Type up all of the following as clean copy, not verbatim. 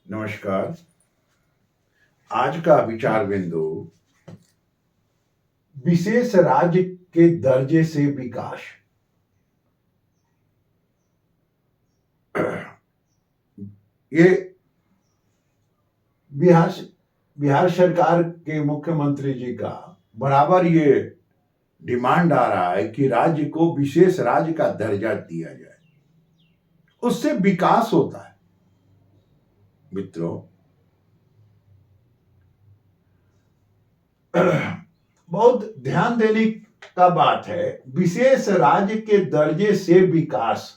नमस्कार। आज का विचार बिंदु विशेष राज्य के दर्जे से विकास। ये बिहार सरकार के मुख्यमंत्री जी का बराबर ये डिमांड आ रहा है कि राज्य को विशेष राज्य का दर्जा दिया जाए, उससे विकास होता है। मित्रों, बहुत ध्यान देने का बात है। विशेष राज्य के दर्जे से विकास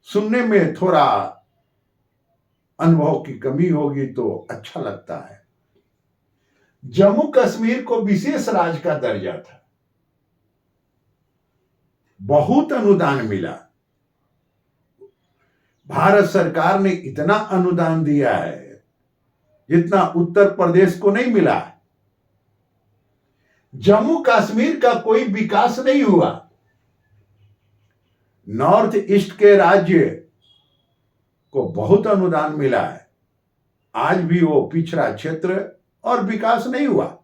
सुनने में थोड़ा अनुभव की कमी होगी तो अच्छा लगता है। जम्मू कश्मीर को विशेष राज्य का दर्जा था, बहुत अनुदान मिला। भारत सरकार ने इतना अनुदान दिया है जितना उत्तर प्रदेश को नहीं मिला। जम्मू कश्मीर का कोई विकास नहीं हुआ। नॉर्थ ईस्ट के राज्य को बहुत अनुदान मिला है, आज भी वो पिछड़ा क्षेत्र और विकास नहीं हुआ।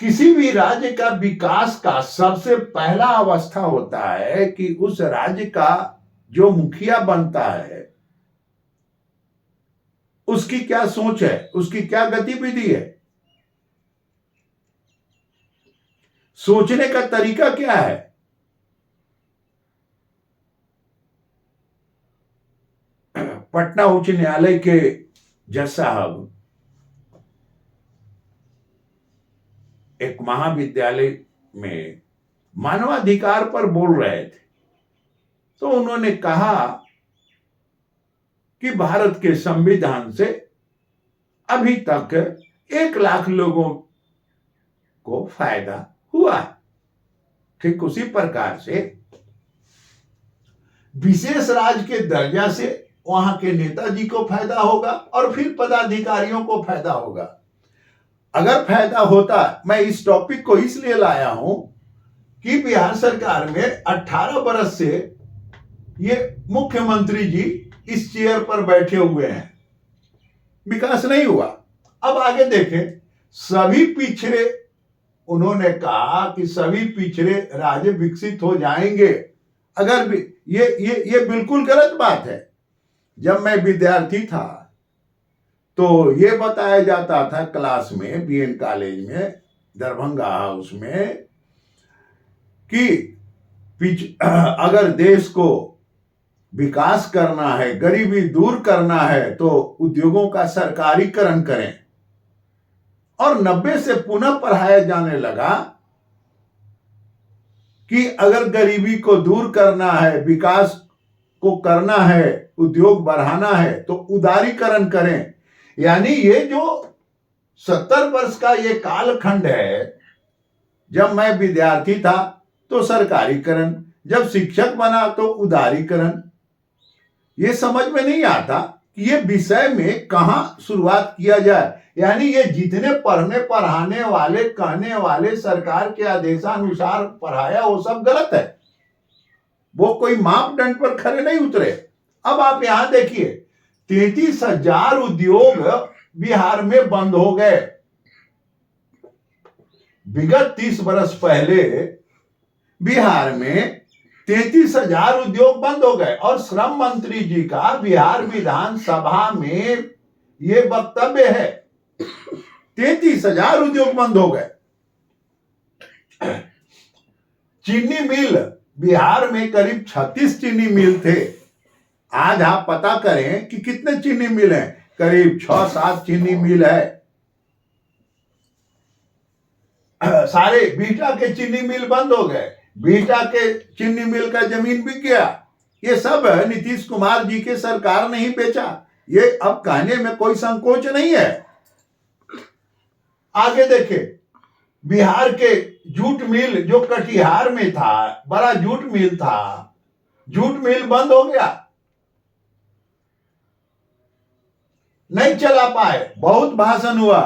किसी भी राज्य का विकास का सबसे पहला अवस्था होता है कि उस राज्य का जो मुखिया बनता है उसकी क्या सोच है, उसकी क्या गतिविधि है, सोचने का तरीका क्या है। पटना उच्च न्यायालय के जज साहब एक महाविद्यालय में मानवाधिकार पर बोल रहे थे, तो उन्होंने कहा कि भारत के संविधान से अभी तक 1 लाख लोगों को फायदा हुआ। ठीक उसी प्रकार से विशेष राज्य के दर्जा से वहां के नेताजी को फायदा होगा और फिर पदाधिकारियों को फायदा होगा। अगर फायदा होता, मैं इस टॉपिक को इसलिए लाया हूं कि बिहार सरकार में 18 बरस से ये मुख्यमंत्री जी इस चेयर पर बैठे हुए हैं, विकास नहीं हुआ। अब आगे देखें, सभी पिछड़े, उन्होंने कहा कि सभी पिछड़े राज्य विकसित हो जाएंगे। अगर भी ये बिल्कुल गलत बात है। जब मैं विद्यार्थी था तो ये बताया जाता था क्लास में, बीएन कॉलेज में, दरभंगा हाउस में, कि अगर देश को विकास करना है, गरीबी दूर करना है, तो उद्योगों का सरकारीकरण करें। और 90 से पुनः पढ़ाया जाने लगा कि अगर गरीबी को दूर करना है, विकास को करना है, उद्योग बढ़ाना है, तो उदारीकरण करें। यानी ये जो 70 वर्ष का ये कालखंड है, जब मैं विद्यार्थी था तो सरकारीकरण, जब शिक्षक बना तो उदारीकरण। ये समझ में नहीं आता कि ये विषय में कहां शुरुआत किया जाए। यानी ये जितने पढ़ने पढ़ाने वाले, कहने वाले सरकार के आदेशानुसार पढ़ाया, वो सब गलत है। वो कोई मापदंड पर खरे नहीं उतरे। अब आप यहां देखिए, 33,000 उद्योग बिहार में बंद हो गए। विगत 30 वर्ष पहले बिहार में 33,000 उद्योग बंद हो गए और श्रम मंत्री जी का बिहार विधानसभा में ये वक्तव्य है, 33,000 उद्योग बंद हो गए। चीनी मिल, बिहार में करीब 36 चीनी मिल थे। आज आप पता करें कि कितने चीनी मिल हैं, करीब 6-7 चीनी मिल है। सारे बीटा के चीनी मिल बंद हो गए, बीटा के चीनी मिल का जमीन बिक गया। ये सब नीतीश कुमार जी के सरकार ने ही बेचा। ये अब कहने में कोई संकोच नहीं है। आगे देखे, बिहार के जूट मिल जो कटिहार में था, बड़ा जूट मिल था, जूट मिल बंद हो गया, नहीं चला पाए। बहुत भाषण हुआ,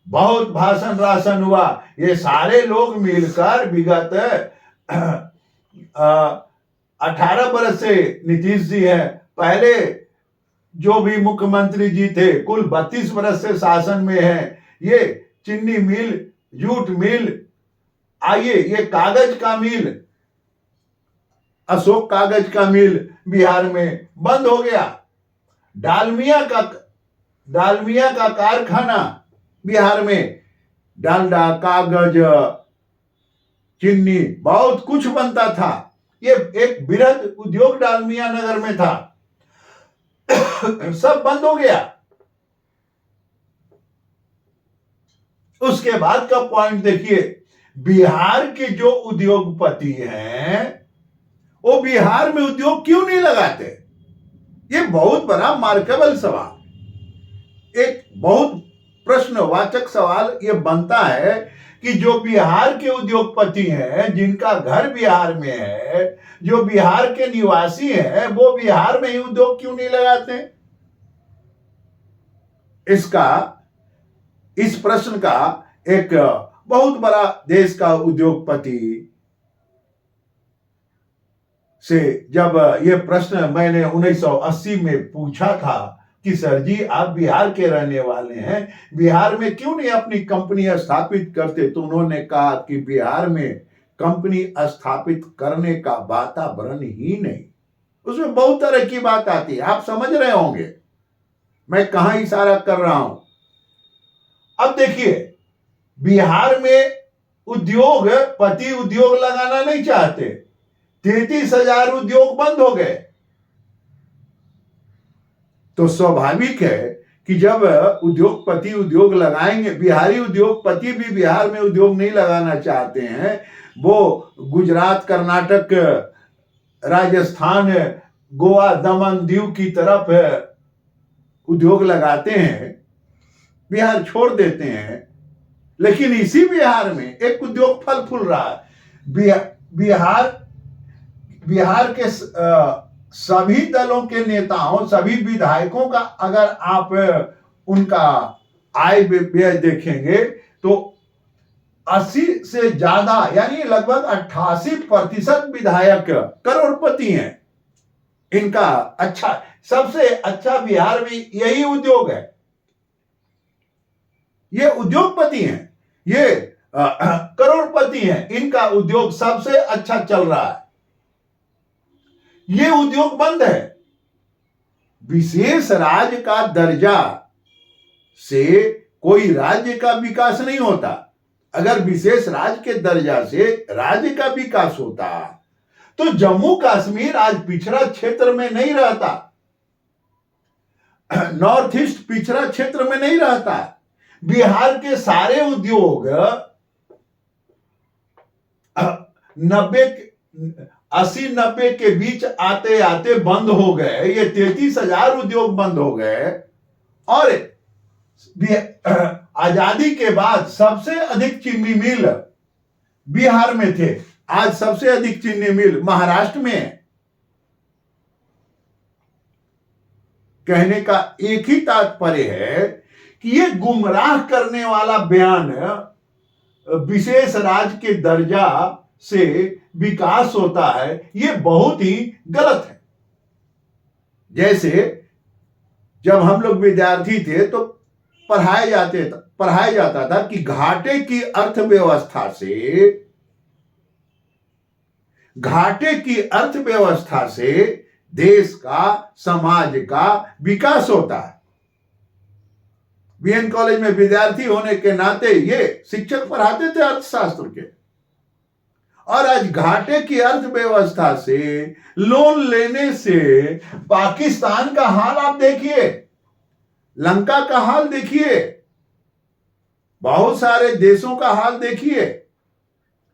बहुत भाषण राशन हुआ। ये सारे लोग मिलकर विगत 18 बरस से नीतीश जी है, पहले जो भी मुख्यमंत्री जी थे कुल 32 बरस से शासन में है। ये चीनी मिल, जूट मिल, आइए ये कागज का मिल, अशोक कागज का मिल बिहार में बंद हो गया। डालमिया का कारखाना बिहार में, डालडा, कागज, चीनी बहुत कुछ बनता था। ये एक बृहद उद्योग डालमिया नगर में था, सब बंद हो गया। उसके बाद का पॉइंट देखिए, बिहार के जो उद्योगपति हैं वो बिहार में उद्योग क्यों नहीं लगाते? ये बहुत बड़ा मार्केबल सवाल, एक बहुत प्रश्नवाचक सवाल ये बनता है कि जो बिहार के उद्योगपति हैं, जिनका घर बिहार में है, जो बिहार के निवासी हैं, वो बिहार में ही उद्योग क्यों नहीं लगाते? इस प्रश्न का एक बहुत बड़ा देश का उद्योगपति से जब ये प्रश्न मैंने 1980 में पूछा था कि सर जी आप बिहार के रहने वाले हैं, बिहार में क्यों नहीं अपनी कंपनी स्थापित करते? तो उन्होंने कहा कि बिहार में कंपनी स्थापित करने का वातावरण ही नहीं। उसमें बहुत तरह की बात आती है, आप समझ रहे होंगे मैं कहां इशारा कर रहा हूं। अब देखिए, बिहार में उद्योगपति उद्योग लगाना नहीं चाहते, 33,000 उद्योग बंद हो गए। तो स्वाभाविक है कि जब उद्योगपति उद्योग लगाएंगे, बिहारी उद्योगपति भी बिहार में उद्योग नहीं लगाना चाहते हैं, वो गुजरात, कर्नाटक, राजस्थान, गोवा, दमन, दीव की तरफ उद्योग लगाते हैं, बिहार छोड़ देते हैं। लेकिन इसी बिहार में एक उद्योग फल फूल रहा है। बिहार के सभी दलों के नेताओं, सभी विधायकों का अगर आप उनका आय व्यय देखेंगे तो 80 से ज्यादा यानी लगभग 88% विधायक करोड़पति हैं। इनका अच्छा, सबसे अच्छा बिहार में यही उद्योग है, ये उद्योगपति हैं, ये करोड़पति हैं, इनका उद्योग सबसे अच्छा चल रहा है। ये उद्योग बंद है। विशेष राज्य का दर्जा से कोई राज्य का विकास नहीं होता। अगर विशेष राज्य के दर्जा से राज्य का विकास होता तो जम्मू कश्मीर आज पिछड़ा क्षेत्र में नहीं रहता, नॉर्थ ईस्ट पिछड़ा क्षेत्र में नहीं रहता। बिहार के सारे उद्योग 80-90 के बीच आते आते बंद हो गए। ये 33,000 उद्योग बंद हो गए। और आजादी के बाद सबसे अधिक चीनी मिल बिहार में थे, आज सबसे अधिक चीनी मिल महाराष्ट्र में है। कहने का एक ही तात्पर्य है कि ये गुमराह करने वाला बयान विशेष राज्य के दर्जा से विकास होता है, ये बहुत ही गलत है। जैसे जब हम लोग विद्यार्थी थे तो पढ़ाया जाता था कि घाटे की अर्थव्यवस्था से देश का, समाज का विकास होता है। बीएन कॉलेज में विद्यार्थी होने के नाते ये शिक्षक पढ़ाते थे अर्थशास्त्र के। और आज घाटे की अर्थव्यवस्था से लोन लेने से पाकिस्तान का हाल आप देखिए, लंका का हाल देखिए, बहुत सारे देशों का हाल देखिए।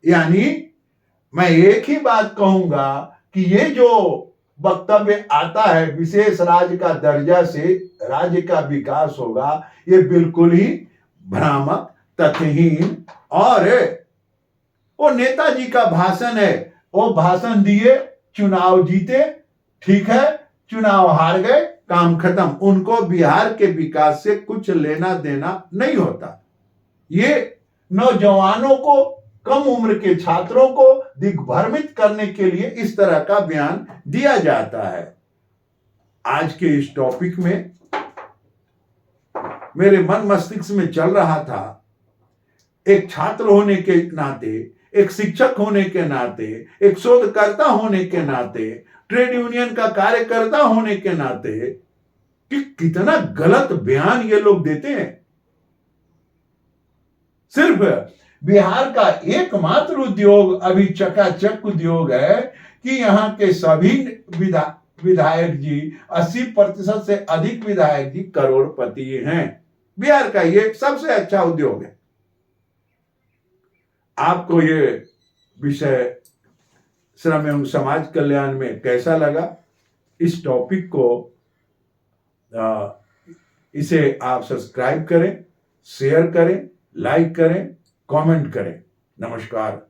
यानी मैं एक ही बात कहूंगा कि ये जो वक्तव्य आता है विशेष राज्य का दर्जा से राज्य का विकास होगा, ये बिल्कुल ही भ्रामक, तथ्यहीन और वो नेताजी का भाषण है। वो भाषण दिए, चुनाव जीते, ठीक है, चुनाव हार गए, काम खत्म। उनको बिहार के विकास से कुछ लेना देना नहीं होता। ये नौजवानों को कम उम्र के छात्रों को दिग्भ्रमित करने के लिए इस तरह का बयान दिया जाता है। आज के इस टॉपिक में मेरे मन मस्तिष्क में चल रहा था, एक छात्र होने के नाते, एक शिक्षक होने के नाते, एक शोधकर्ता होने के नाते, ट्रेड यूनियन का कार्यकर्ता होने के नाते, कि कितना गलत बयान ये लोग देते हैं। सिर्फ बिहार का एकमात्र उद्योग अभी चकाचक उद्योग है कि यहाँ के सभी विधायक जी, 80% से अधिक विधायक जी करोड़पति हैं। बिहार का ये सबसे अच्छा उद्योग है। आपको ये विषय श्रम एवं समाज कल्याण में कैसा लगा? इस टॉपिक को इसे आप सब्सक्राइब करें, शेयर करें, लाइक करें, कमेंट करें। नमस्कार।